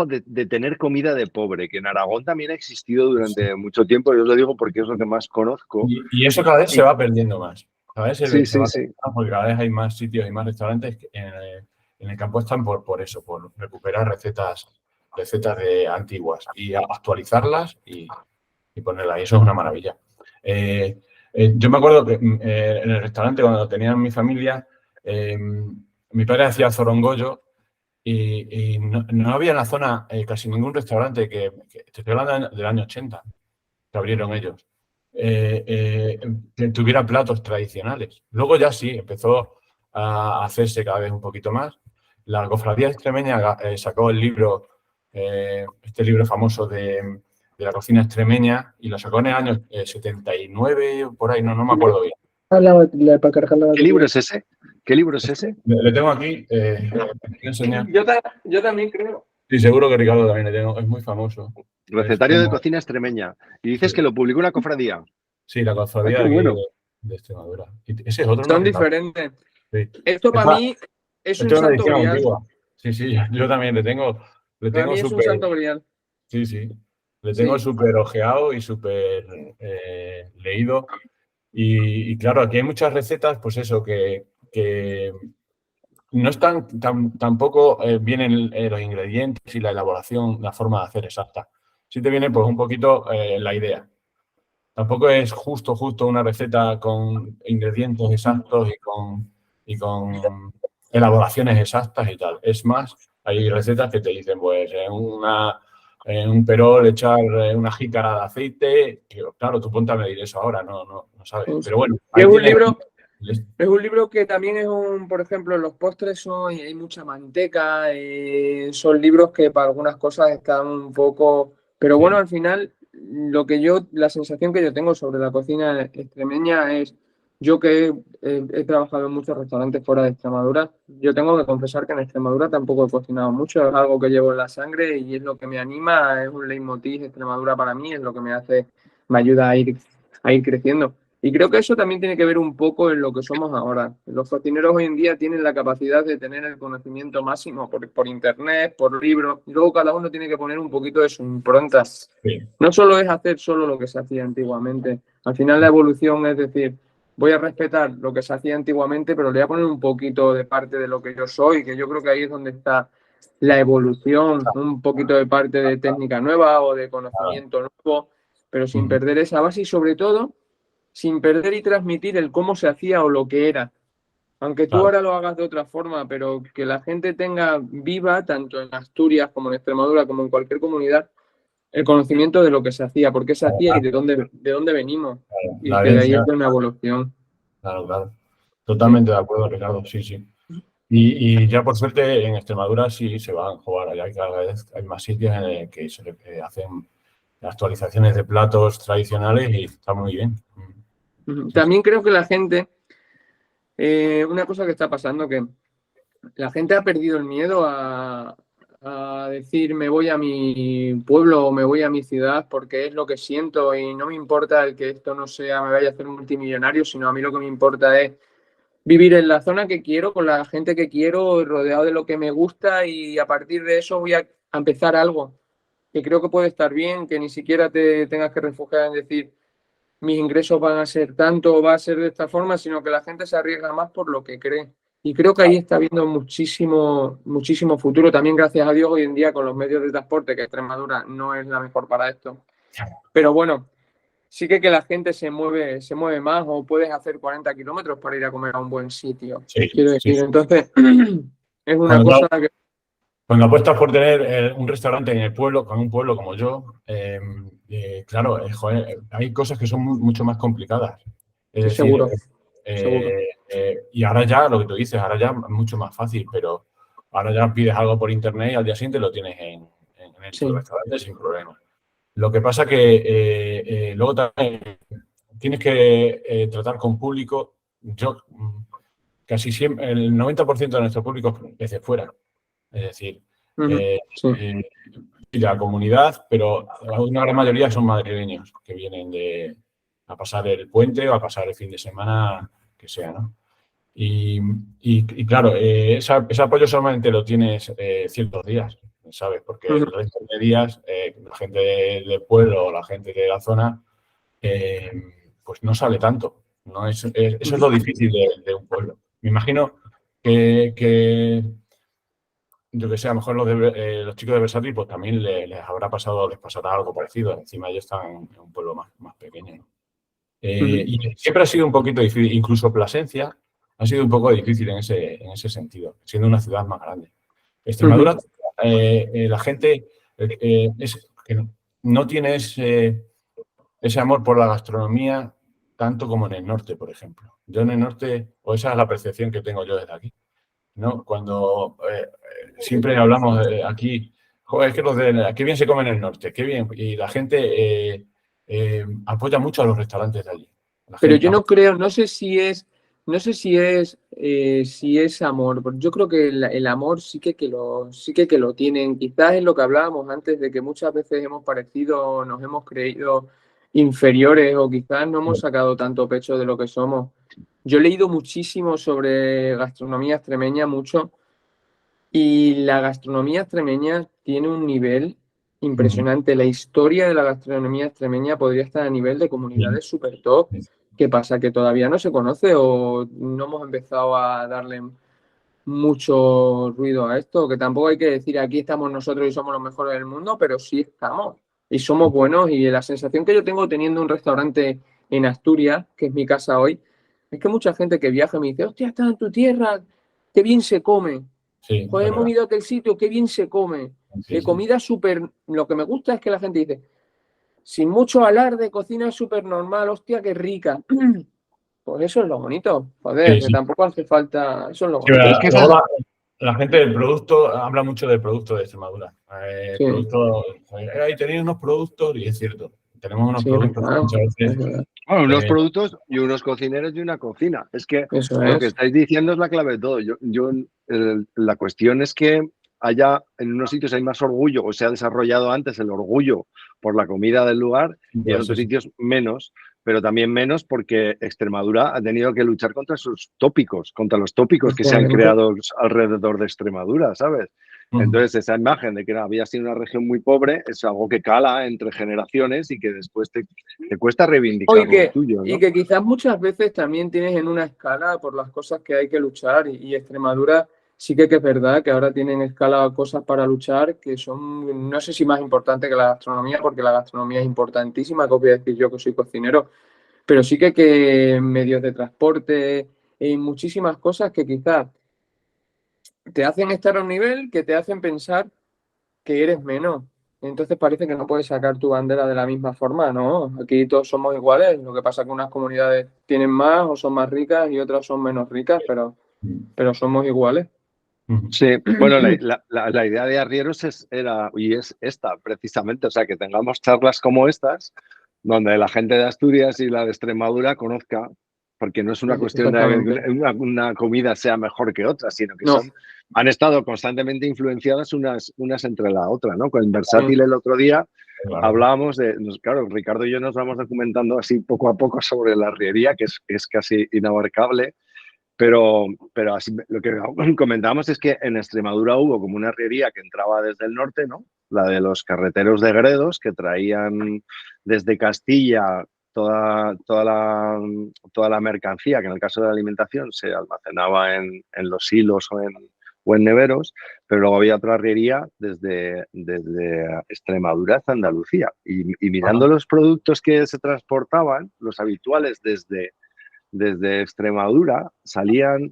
de tener comida de pobre, que en Aragón también ha existido durante mucho tiempo, yo os lo digo porque es lo que más conozco. Y eso cada vez se va perdiendo más. Cada vez se va sí. porque cada vez hay más sitios y más restaurantes que en el campo están por eso, por recuperar recetas de antiguas y actualizarlas y ponerlas. Y eso es una maravilla. Yo me acuerdo que en el restaurante, cuando tenía mi familia, mi padre hacía zorongollo y no había en la zona casi ningún restaurante que te estoy hablando del año 80, que abrieron ellos, que tuviera platos tradicionales. Luego ya sí, empezó a hacerse cada vez un poquito más. La Cofradía Extremeña sacó el libro, este libro famoso de la cocina extremeña y lo sacó en el año 79, por ahí, no me acuerdo bien. ¿Qué libro es ese? ¿Qué libro es ese? Le tengo aquí. Enseñar. Yo también creo. Sí, seguro que Ricardo también le tengo. Es muy famoso. Recetario de cocina extremeña. Y dices que lo publicó una cofradía. Sí, la cofradía de aquí de Extremadura. Y ese es otro. Son diferentes. Sí. Esto para mí es un santo grial. Sí, yo también le tengo es un santo grial. Sí. Le tengo súper ojeado y súper leído. Y claro, aquí hay muchas recetas, pues eso, que no están tampoco vienen los ingredientes y la elaboración, la forma de hacer exacta. Sí te viene pues un poquito la idea. Tampoco es justo una receta con ingredientes exactos y con elaboraciones exactas y tal. Es más, hay recetas que te dicen, pues, en un perol echar una jícara de aceite. Que, claro, tú ponte a medir eso ahora, no sabes. Pero bueno, ahí tienes... Es un libro que también por ejemplo, los postres hay mucha manteca, son libros que para algunas cosas están un poco, pero bueno, al final la sensación que yo tengo sobre la cocina extremeña es, yo que he trabajado en muchos restaurantes fuera de Extremadura, yo tengo que confesar que en Extremadura tampoco he cocinado mucho, es algo que llevo en la sangre y es lo que me anima, es un leitmotiv Extremadura para mí, es lo que me ayuda a ir creciendo. Y creo que eso también tiene que ver un poco en lo que somos ahora. Los cocineros hoy en día tienen la capacidad de tener el conocimiento máximo por internet, por libros, y luego cada uno tiene que poner un poquito de su impronta. Sí. No solo es hacer solo lo que se hacía antiguamente. Al final la evolución es decir, voy a respetar lo que se hacía antiguamente, pero le voy a poner un poquito de parte de lo que yo soy, que yo creo que ahí es donde está la evolución, un poquito de parte de técnica nueva o de conocimiento nuevo, pero sin perder esa base y sobre todo sin perder y transmitir el cómo se hacía o lo que era. Aunque tú ahora lo hagas de otra forma, pero que la gente tenga viva, tanto en Asturias como en Extremadura, como en cualquier comunidad, el conocimiento de lo que se hacía, por qué se hacía y de dónde venimos. Y La que de ahí herencia. es una evolución. Claro. Totalmente de acuerdo, Ricardo, sí. Y ya por suerte en Extremadura sí se van a jugar. Allá cada vez hay más sitios en el que se hacen actualizaciones de platos tradicionales y está muy bien. También creo que la gente, una cosa que está pasando, que la gente ha perdido el miedo a decir me voy a mi pueblo o me voy a mi ciudad porque es lo que siento y no me importa el que esto no sea, me vaya a hacer multimillonario, sino a mí lo que me importa es vivir en la zona que quiero, con la gente que quiero, rodeado de lo que me gusta y a partir de eso voy a empezar algo que creo que puede estar bien, que ni siquiera te tengas que refugiar en decir mis ingresos van a ser tanto o va a ser de esta forma, sino que la gente se arriesga más por lo que cree. Y creo que ahí está habiendo muchísimo futuro. También, gracias a Dios, hoy en día con los medios de transporte, que Extremadura no es la mejor para esto. Pero bueno, sí que la gente se mueve más o puedes hacer 40 kilómetros para ir a comer a un buen sitio. Sí, Quiero decir, entonces es una cuando, cosa que... Cuando apuestas por tener un restaurante en el pueblo, con un pueblo como yo, claro, joder, hay cosas que son mucho más complicadas. Es decir, Seguro. Y ahora ya, lo que tú dices, ahora ya es mucho más fácil, pero ahora ya pides algo por internet y al día siguiente lo tienes en el restaurante sin problema. Lo que pasa que luego también tienes que tratar con público. Yo casi siempre, el 90% de nuestro público es de fuera. Es decir, y la comunidad, pero una gran mayoría son madrileños que vienen a pasar el puente o a pasar el fin de semana que sea, ¿no? Y claro, ese apoyo solamente lo tienes ciertos días, ¿sabes? Porque el resto de días la gente del pueblo o la gente de la zona pues no sale tanto. ¿No? Eso es lo difícil de un pueblo. Me imagino que yo que sé, a lo mejor los chicos de Versátil pues también les pasará algo parecido. Encima ellos están en un pueblo más pequeño, ¿no? Y siempre ha sido un poquito difícil, incluso Plasencia ha sido un poco difícil en ese sentido, siendo una ciudad más grande. Extremadura, la gente es que no tiene ese amor por la gastronomía tanto como en el norte, por ejemplo. Yo en el norte, o esa es la percepción que tengo yo desde aquí, ¿no? Cuando siempre hablamos aquí, joder, es que qué bien se come en el norte, qué bien, y la gente apoya mucho a los restaurantes de allí. Pero yo no creo, no sé si es amor. Yo creo que el amor sí que lo tienen. Quizás es lo que hablábamos antes de que muchas veces hemos parecido, nos hemos creído inferiores o quizás no hemos sacado tanto pecho de lo que somos. Yo he leído muchísimo sobre gastronomía extremeña, mucho, y la gastronomía extremeña tiene un nivel impresionante. La historia de la gastronomía extremeña podría estar a nivel de comunidades súper top. ¿Qué pasa? ¿Que todavía no se conoce o no hemos empezado a darle mucho ruido a esto? Que tampoco hay que decir aquí estamos nosotros y somos los mejores del mundo, pero sí estamos y somos buenos. Y la sensación que yo tengo teniendo un restaurante en Asturias, que es mi casa hoy, es que mucha gente que viaja me dice, hostia, estás en tu tierra, qué bien se come. Sí, Joder, hemos verdad. ido a aquel sitio, qué bien se come. Sí, sí. Comida súper... Lo que me gusta es que la gente dice, sin mucho alarde, cocina súper normal, hostia, qué rica. Pues eso es lo bonito, joder, Sí, que sí. tampoco hace falta, eso es lo Sí, bonito. Pero es que luego esas, la gente del producto habla mucho del producto de Extremadura. Sí, Ahí tenéis unos productos, y es cierto, tenemos unos sí, es productos que verdad, muchas es veces. verdad. bueno, unos productos y unos cocineros y una cocina. Es que Eso lo que es. estáis diciendo es la clave de todo. La cuestión es que en unos sitios hay más orgullo o se ha desarrollado antes el orgullo por la comida del lugar y en Pues, sí, otros sí. sitios menos, pero también menos porque Extremadura ha tenido que luchar contra sus tópicos, contra los tópicos que se han Efectivamente. creado alrededor de Extremadura, ¿sabes? Ujú. Entonces, esa imagen de que había sido una región muy pobre es algo que cala entre generaciones y que después te cuesta O reivindicar lo tuyo, y ¿no? que quizás muchas veces también tienes en una escala por las cosas que hay que luchar y Extremadura sí que es verdad que ahora tienen en escala cosas para luchar que son, no sé si más importante que la gastronomía, porque la gastronomía es importantísima, que os voy a decir yo que soy cocinero, pero sí que medios de transporte y muchísimas cosas que quizás te hacen estar a un nivel que te hacen pensar que eres menos. Entonces parece que no puedes sacar tu bandera de la misma forma, ¿no? Aquí todos somos iguales. Lo que pasa es que unas comunidades tienen más o son más ricas y otras son menos ricas, pero somos iguales. Ujú. Sí, bueno, la idea de Arrieros es esta, precisamente, o sea, que tengamos charlas como estas, donde la gente de Asturias y la de Extremadura conozca, porque no es una cuestión de Exactamente. que una comida sea mejor que otra, sino que No, han estado constantemente influenciadas unas entre la otra, ¿no? Con sí, Versátil el otro día Claro. hablábamos claro, Ricardo y yo nos vamos documentando así poco a poco sobre la arriería, que es casi inabarcable. Pero así, lo que comentábamos es que en Extremadura hubo como una arriería que entraba desde el norte, ¿no? La de los carreteros de Gredos, que traían desde Castilla toda la mercancía, que en el caso de la alimentación se almacenaba en los silos o en neveros, pero luego había otra arriería desde Extremadura hasta Andalucía. Y Ajá. mirando los productos que se transportaban, los habituales desde Extremadura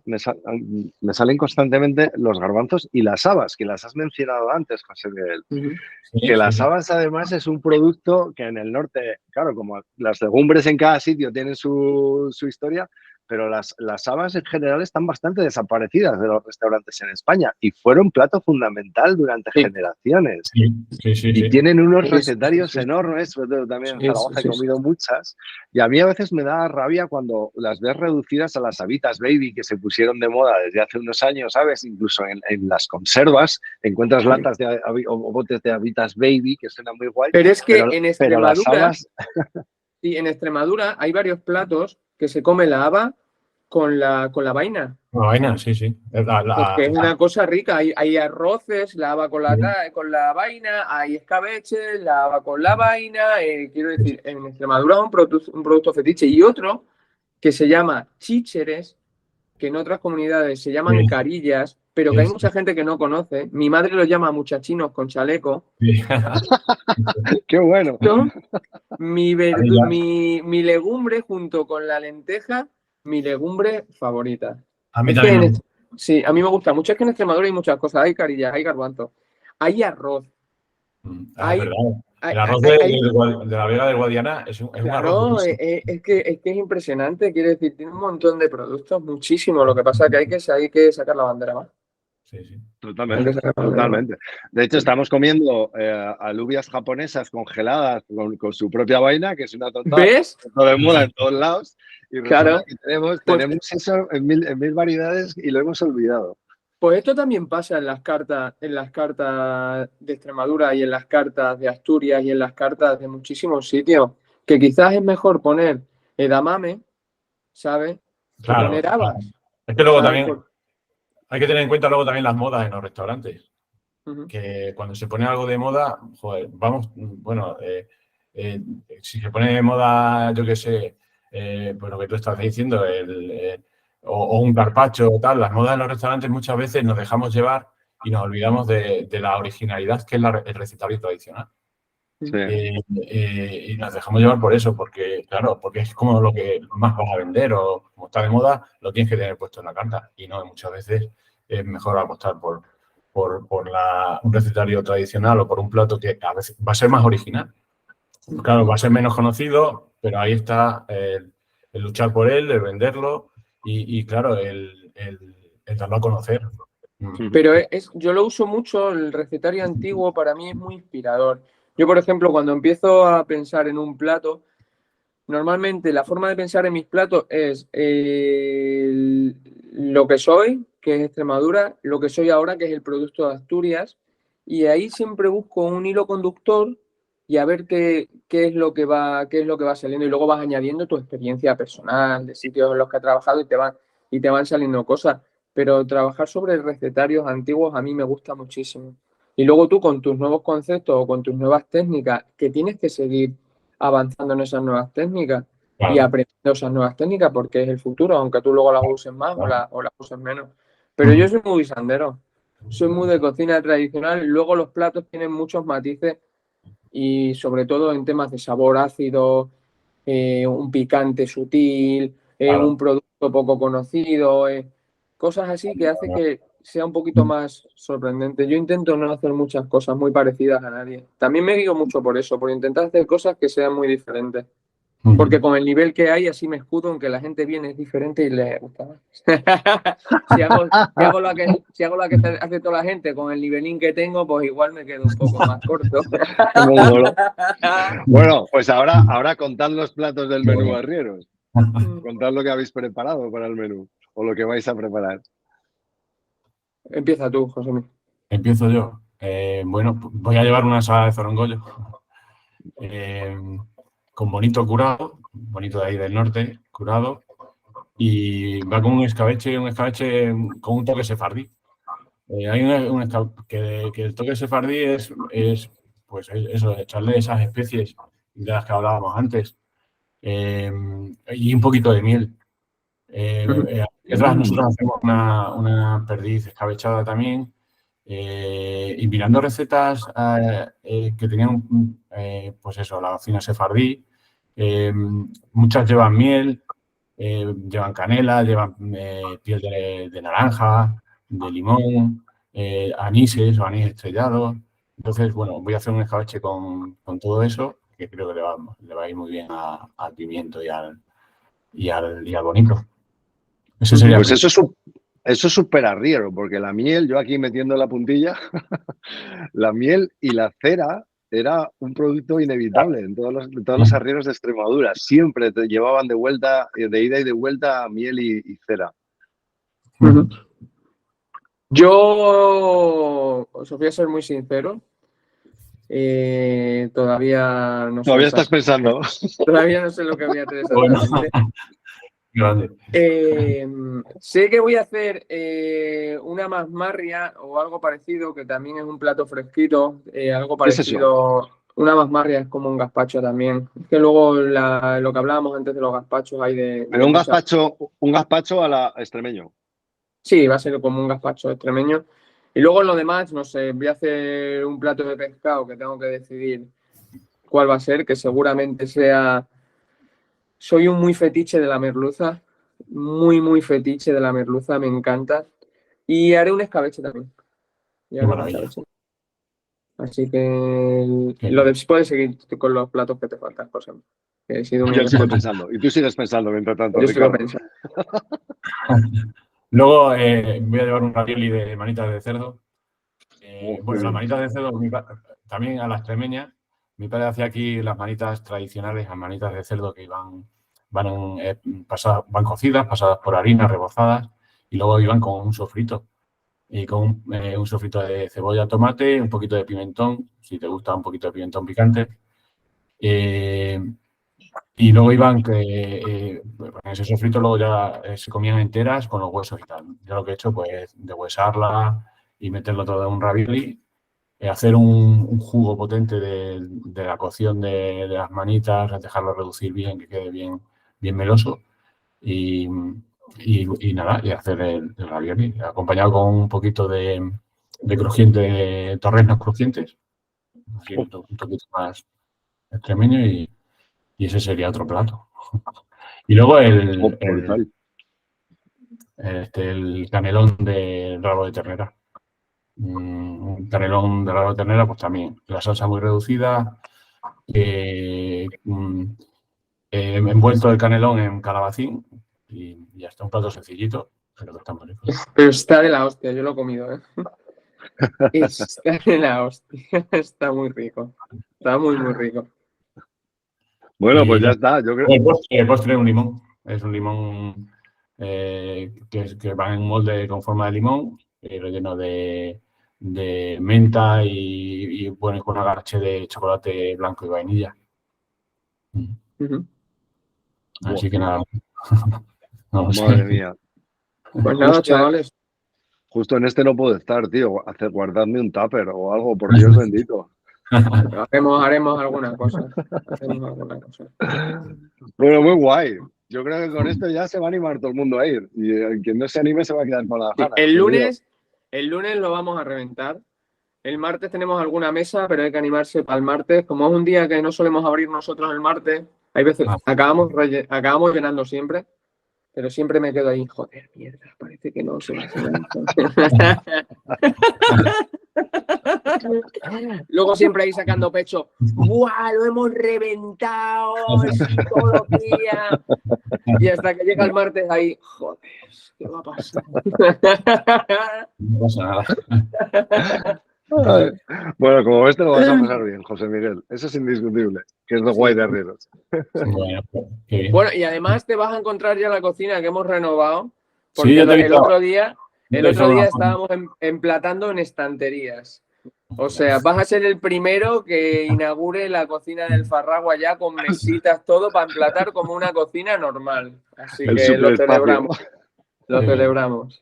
me salen constantemente los garbanzos y las habas, que las has mencionado antes, José Miguel. ujú, Sí, Que sí, las sí. habas además es un producto que en el norte, claro, como las legumbres en cada sitio tienen su historia, pero las habas en general están bastante desaparecidas de los restaurantes en España y fueron plato fundamental durante sí, generaciones. Sí, sí, sí, Y sí. tienen unos sí, sí, sí, recetarios sí, enormes, sobre todo también en sí, sí, Zaragoza he sí, sí. comido muchas, y a mí a veces me da rabia cuando las ves reducidas a las habitas baby que se pusieron de moda desde hace unos años, ¿sabes? Incluso en las conservas encuentras Sí. latas o botes de habitas baby que suenan muy guay, Pero es que pero las habas, sí, en Extremadura hay varios platos que se come la haba con la vaina. La vaina, sí, sí. Porque es una cosa rica. Hay arroces, la haba con la vaina, hay escabeche, la haba con la vaina. Quiero decir, en Extremadura es un producto fetiche. Y otro que se llama chícheres, que en otras comunidades se llaman Sí, carillas, pero que sí, hay sí, mucha gente que no conoce. Mi madre los llama muchachinos con chaleco. sí. qué bueno. Son Carillas. mi legumbre junto con la lenteja, mi legumbre favorita. A mí Es que también me. sí, a mí me gusta mucho. Es que en Extremadura hay muchas cosas. Hay carillas, hay garbanzos, hay arroz, Es hay, verdad. hay, El arroz hay- hay- de la Vega de Guadiana es un arroz claro, durísimo. es que es impresionante. Quiero decir, tiene un montón de productos, muchísimo. Lo que pasa es que hay que sacar la bandera más. Sí, sí. Hay que Totalmente, sacar la bandera más. totalmente. De hecho, Sí. estamos comiendo alubias japonesas congeladas con su propia vaina, que es una tontada, ¿Ves? todo de Sí, moda sí. en todos lados, y resulta Claro. que Pues tenemos eso en mil variedades y lo hemos olvidado. Pues esto también pasa en las cartas de Extremadura y en las cartas de Asturias y en las cartas de muchísimos sitios, que quizás es mejor poner edamame, ¿sabes? Que Claro, poner claro. habas, Es que luego ¿sabes? también hay que tener en cuenta luego también las modas en los restaurantes. Ujú. Que cuando se pone algo de moda, joder, vamos, bueno, eh, si se pone de moda, yo qué sé, pues lo que tú estás diciendo, o un carpaccio o tal, las modas en los restaurantes muchas veces nos dejamos llevar y nos olvidamos de la originalidad que es el recetario tradicional. Sí. Y nos dejamos llevar por eso, porque, claro, porque es como lo que más vas a vender o como está de moda, lo tienes que tener puesto en la carta. Y no, muchas veces es mejor apostar por un recetario tradicional o por un plato que a veces va a ser más original. Claro, va a ser menos conocido, pero ahí está el luchar por él, el venderlo y claro, el darlo a conocer. Pero yo lo uso mucho, el recetario antiguo para mí es muy inspirador. Yo, por ejemplo, cuando empiezo a pensar en un plato, normalmente la forma de pensar en mis platos es lo que soy, que es Extremadura, lo que soy ahora, que es el producto de Asturias, y ahí siempre busco un hilo conductor y a ver qué es lo que va saliendo, y luego vas añadiendo tu experiencia personal de sitios en los que has trabajado y te van saliendo cosas. Pero trabajar sobre recetarios antiguos a mí me gusta muchísimo. Y luego tú con tus nuevos conceptos o con tus nuevas técnicas, que tienes que seguir avanzando en esas nuevas técnicas y Claro, aprendiendo esas nuevas técnicas porque es el futuro, aunque tú luego las uses más claro. o las uses menos. Pero yo soy muy guisandero, soy muy de cocina tradicional. Luego los platos tienen muchos matices y sobre todo en temas de sabor ácido, un picante sutil, Claro. un producto poco conocido, cosas así que hace que sea un poquito más sorprendente. Yo intento no hacer muchas cosas muy parecidas a nadie. También me guío mucho por eso, por intentar hacer cosas que sean muy diferentes. Porque con el nivel que hay, así me escudo, aunque la gente viene es diferente y le gusta más. Si hago lo que hace toda la gente con el nivelín que tengo, pues igual me quedo un poco más corto. Mongolo. Bueno, pues ahora contad los platos del menú arrieros. Contad lo que habéis preparado para el menú o lo que vais a preparar. Empieza tú, José. Empiezo yo. Bueno, voy a llevar una ensalada de zorongollo con bonito curado, bonito de ahí del norte, curado, y va con un escabeche con un toque sefardí. Hay que el toque sefardí es pues eso, echarle esas especies de las que hablábamos antes y un poquito de miel. Nosotros hacemos una perdiz escabechada también. Y mirando recetas que tenían, pues eso, la cocina sefardí, muchas llevan miel, llevan canela, llevan piel de naranja, de limón, anises o anís estrellado. Entonces, bueno, voy a hacer un escabeche con todo eso, que creo que le va a ir muy bien al pimiento y al bonito. Eso sería Pues eso es súper arriero, porque la miel, yo aquí metiendo la puntilla, la miel y la cera era un producto inevitable en todos los arrieros de Extremadura. Siempre te llevaban de vuelta, de ida y de vuelta, miel y cera. Yo os voy a ser muy sincero. Todavía no sé. Todavía estás pensando. Todavía no sé lo que voy a hacer exactamente. Grande. Sé que voy a hacer una masmarria o algo parecido, que también es un plato fresquito, algo ¿Qué es eso? parecido. Una masmarria es como un gazpacho también. Es que luego lo que hablábamos antes de los gazpachos hay de Pero un gazpacho a la extremeño. Sí, va a ser como un gazpacho extremeño. Y luego en lo demás, no sé, voy a hacer un plato de pescado que tengo que decidir cuál va a ser, que seguramente sea... Soy un muy fetiche de la merluza, muy fetiche de la merluza, me encanta. Y haré un escabeche también. Qué maravilla. Así que puedes seguir con los platos que te faltan, José. He sido Yo sigo pensando. Y tú sigues pensando mientras tanto, Yo sigo Ricardo. pensando. Luego voy a llevar un ravioli de manitas de cerdo. Bueno, las manitas de cerdo, también a la extremeña. Mi padre hacía aquí las manitas tradicionales, las manitas de cerdo que van cocidas, pasadas por harina, rebozadas, y luego iban con un sofrito. Y con un sofrito de cebolla, tomate, un poquito de pimentón, si te gusta un poquito de pimentón picante. Y luego iban en ese sofrito luego ya se comían enteras con los huesos y tal. Yo lo que he hecho pues deshuesarla y meterlo todo en un ravioli, hacer un jugo potente de la cocción de las manitas, dejarlo reducir bien, que quede bien bien meloso. Y nada, y hacer el ravioli, acompañado con un poquito de crujiente, torreznos crujientes, así un poquito más extremeño y ese sería otro plato. Y luego el canelón de rabo de ternera. Un canelón de rabo de ternera, pues también la salsa muy reducida, envuelto el canelón en calabacín y ya está, un plato sencillito, pero que está muy rico. Pero está de la hostia, yo lo he comido, ¿eh? Está de la hostia, está muy rico. Está muy, muy rico. Bueno, pues ya está. Yo creo... El postre es un limón. Es un limón que va en un molde con forma de limón, relleno de menta y bueno, con una garche de chocolate blanco y vainilla. Así que nada. No sé. Madre mía. Pues nada, chavales. Justo en este no puedo estar, tío. Guardadme un tupper o algo, por Dios bendito. Haremos alguna cosa. Bueno, muy guay. Yo creo que con esto ya se va a animar todo el mundo a ir. Y quien no se anime se va a quedar con la gana. El lunes lo vamos a reventar. El martes tenemos alguna mesa, pero hay que animarse para el martes. Como es un día que no solemos abrir nosotros el martes, hay veces acabamos llenando siempre, pero siempre me quedo ahí, joder, mierda, parece que no se va a hacer. Luego siempre ahí sacando pecho, ¡buah, lo hemos reventado! Sí, todos los días. Y hasta que llega el martes ahí, joder, ¿qué va a pasar? No pasa nada. Bueno, como ves, te lo vas a pasar bien, José Miguel. Eso es indiscutible, que es lo guay de Arrieros. Bueno, y además te vas a encontrar ya la cocina que hemos renovado, porque el otro día estábamos emplatando en estanterías. O sea, vas a ser el primero que inaugure la cocina del Farragua ya con mesitas, todo para emplatar como una cocina normal. Así que lo celebramos. Lo celebramos.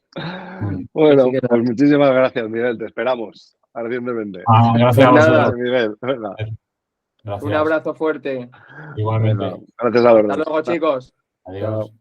Bueno, pues muchísimas gracias, Miguel. Te esperamos ardientemente. Gracias a vosotros, Miguel. Gracias. Un abrazo fuerte. Igualmente. Bueno, gracias a los dos. Hasta luego, chicos. Adiós.